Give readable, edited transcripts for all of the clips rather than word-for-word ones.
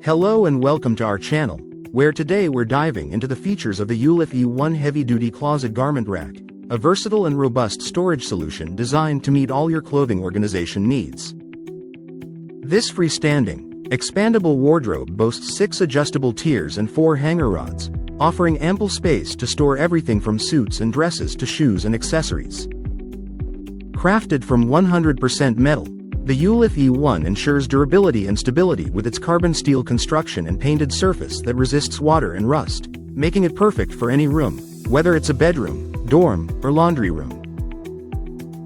Hello and welcome to our channel, where today we're diving into the features of the Ulif E1 heavy-duty closet garment rack, a versatile and robust storage solution designed to meet all your clothing organization needs. This freestanding, expandable wardrobe boasts 6 adjustable tiers and 4 hanger rods, offering ample space to store everything from suits and dresses to shoes and accessories. Crafted from 100% metal, the Ulif E1 ensures durability and stability with its carbon steel construction and painted surface that resists water and rust, making it perfect for any room, whether it's a bedroom, dorm, or laundry room.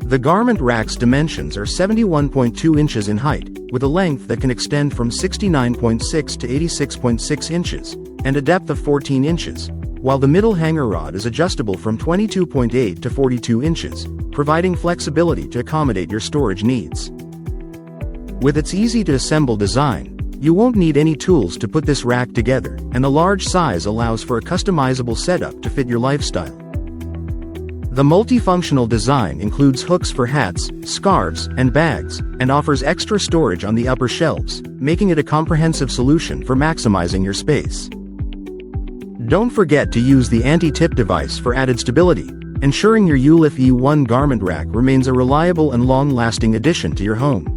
The garment rack's dimensions are 71.2 inches in height, with a length that can extend from 69.6 to 86.6 inches, and a depth of 14 inches, while the middle hanger rod is adjustable from 22.8 to 42 inches, providing flexibility to accommodate your storage needs. With its easy-to-assemble design, you won't need any tools to put this rack together, and the large size allows for a customizable setup to fit your lifestyle. The multifunctional design includes hooks for hats, scarves, and bags, and offers extra storage on the upper shelves, making it a comprehensive solution for maximizing your space. Don't forget to use the anti-tip device for added stability, ensuring your Ulif E1 garment rack remains a reliable and long-lasting addition to your home.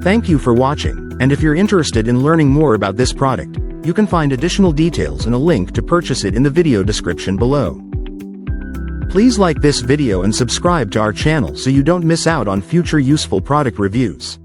Thank you for watching, and if you're interested in learning more about this product, you can find additional details and a link to purchase it in the video description below. Please like this video and subscribe to our channel so you don't miss out on future useful product reviews.